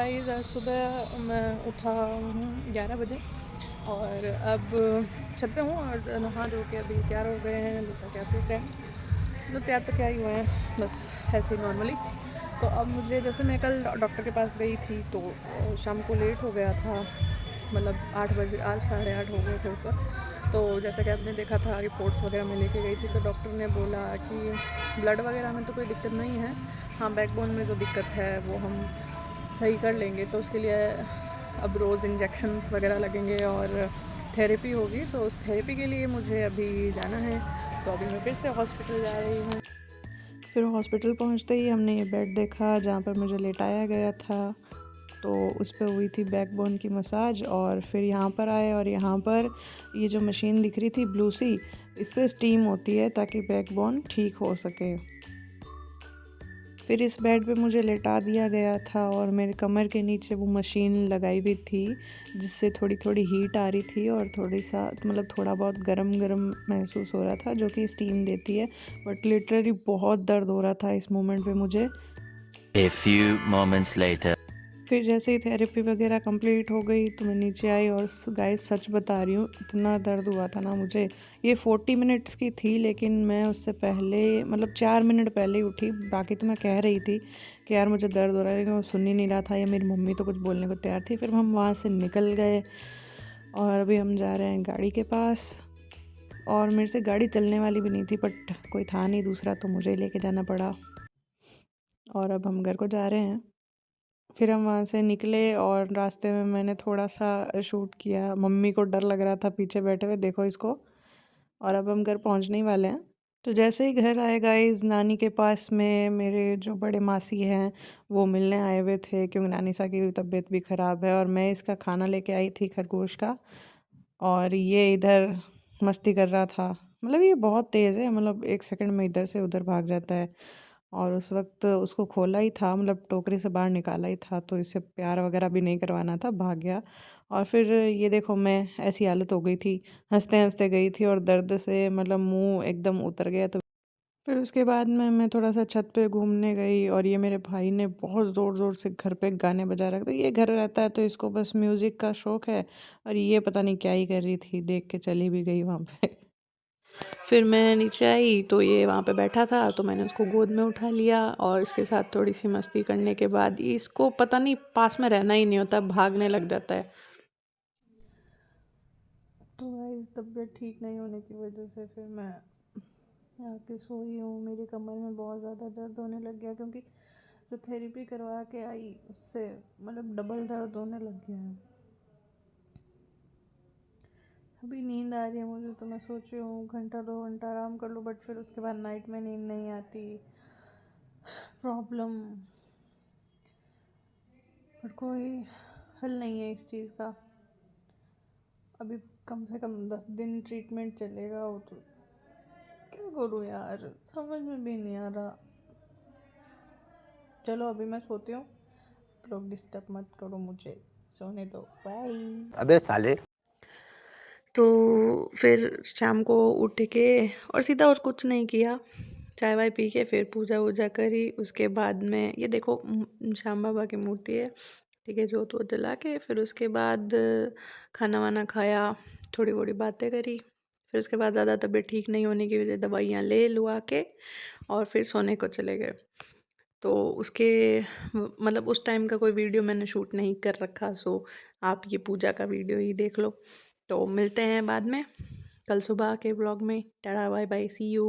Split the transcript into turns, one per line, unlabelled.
Guys आज सुबह मैं उठा हूँ 11 बजे और अब छत पे हूँ और नहा धो के अभी तैयार हो गए हैं। जैसा कि आप देख रहे हैं, तो तैयार तो क्या ही हुए हैं, बस ऐसे ही नॉर्मली। तो अब मुझे, जैसे मैं कल डॉक्टर के पास गई थी तो शाम को लेट हो गया था, मतलब 8 बजे, आज 8:30 हो गए थे उस वक्त। तो जैसा कि आपने देखा था, रिपोर्ट्स वगैरह मैं लेके गई थी, तो डॉक्टर ने बोला कि ब्लड वगैरह में तो कोई दिक्कत नहीं है, हाँ बैकबोन में जो दिक्कत है वो हम सही कर लेंगे। तो उसके लिए अब रोज़ इंजेक्शन्स वगैरह लगेंगे और थेरेपी होगी। तो उस थेरेपी के लिए मुझे अभी जाना है, तो अभी मैं फिर से हॉस्पिटल जा रही हूँ। फिर हॉस्पिटल पहुँचते ही हमने ये बेड देखा जहाँ पर मुझे लेटाया गया था, तो उस पर हुई थी बैकबोन की मसाज। और फिर यहाँ पर आए और यहाँ पर ये जो मशीन दिख रही थी ब्लू सी, इस पर स्टीम होती है ताकि बैकबोन ठीक हो सके। फिर इस बेड पे मुझे लेटा दिया गया था और मेरे कमर के नीचे वो मशीन लगाई हुई थी, जिससे थोड़ी थोड़ी हीट आ रही थी और थोड़ी सा मतलब थोड़ा बहुत गरम गरम महसूस हो रहा था, जो कि स्टीम देती है। बट लिटरली बहुत दर्द हो रहा था इस मोमेंट पे मुझे।
A few moments later.
फिर जैसे ही थेरेपी वगैरह कंप्लीट हो गई तो मैं नीचे आई और गाइस सच बता रही हूँ, इतना दर्द हुआ था ना मुझे। ये 40 मिनट्स की थी, लेकिन मैं उससे पहले मतलब 4 मिनट पहले ही उठी। बाकी तो मैं कह रही थी कि यार मुझे दर्द हो रहा है, लेकिन वो सुन ही नहीं रहा था, या मेरी मम्मी तो कुछ बोलने को तैयार थी। फिर हम वहाँ से निकल गए और अभी हम जा रहे हैं गाड़ी के पास। और मेरे से गाड़ी चलने वाली भी नहीं थी, बट कोई था नहीं दूसरा, तो मुझे लेके जाना पड़ा। और अब हम घर को जा रहे हैं। फिर हम वहाँ से निकले और रास्ते में मैंने थोड़ा सा शूट किया। मम्मी को डर लग रहा था पीछे बैठे हुए, देखो इसको। और अब हम घर पहुँचने ही वाले हैं। तो जैसे ही घर आए गाइस, नानी के पास में मेरे जो बड़े मासी हैं वो मिलने आए हुए थे, क्योंकि नानी सा की तबीयत भी ख़राब है। और मैं इसका खाना लेके आई थी खरगोश का, और ये इधर मस्ती कर रहा था। मतलब ये बहुत तेज़ है, मतलब एक सेकंड में इधर से उधर भाग जाता है। और उस वक्त उसको खोला ही था, मतलब टोकरी से बाहर निकाला ही था, तो इससे प्यार वगैरह भी नहीं करवाना था, भाग गया। और फिर ये देखो, मैं ऐसी हालत हो गई थी, हंसते हंसते गई थी और दर्द से मतलब मुंह एकदम उतर गया। तो फिर उसके बाद में मैं थोड़ा सा छत पे घूमने गई, और ये मेरे भाई ने बहुत ज़ोर ज़ोर से घर पे गाने बजा रखे थे। ये घर रहता है तो इसको बस म्यूज़िक का शौक़ है, और ये पता नहीं क्या ही कर रही थी, देख के चली भी गई वहाँ पे। फिर मैं नीचे आई तो ये वहाँ पे बैठा था, तो मैंने उसको गोद में उठा लिया और इसके साथ थोड़ी सी मस्ती करने के बाद इसको पता नहीं पास में रहना ही नहीं होता, भागने लग जाता है। तो भाई तबीयत ठीक नहीं होने की वजह से फिर मैं आके सोई हूँ। मेरी कमर में बहुत ज़्यादा दर्द होने लग गया, क्योंकि जो थेरेपी करवा के आई उससे मतलब डबल दर्द होने लग गया है। अभी नींद आ रही है मुझे, तो मैं सोच रही हूँ घंटा 2 घंटा आराम कर लूँ, बट फिर उसके बाद नाइट में नींद नहीं आती, प्रॉब्लम। पर कोई हल नहीं है इस चीज़ का। अभी कम से कम 10 दिन ट्रीटमेंट चलेगा वो, तो क्या करूँ यार, समझ में भी नहीं आ रहा। चलो अभी मैं सोती हूँ, लोग डिस्टर्ब मत करो मुझे, सोने दो, बाय।
अबे साले।
तो फिर शाम को उठ के और सीधा और कुछ नहीं किया, चाय वाय पी के फिर पूजा वूजा करी। उसके बाद में ये देखो श्याम बाबा की मूर्ति है, ठीक है, जोत वोत जला के फिर उसके बाद खाना वाना खाया, थोड़ी बड़ी बातें करी। फिर उसके बाद ज़्यादा तबीयत ठीक नहीं होने की वजह दवाइयाँ ले लुआ के और फिर सोने को चले गए। तो उसके मतलब उस टाइम का कोई वीडियो मैंने शूट नहीं कर रखा, सो आप ये पूजा का वीडियो ही देख लो। तो मिलते हैं बाद में कल सुबह के व्लॉग में। Tata bye bye, see you.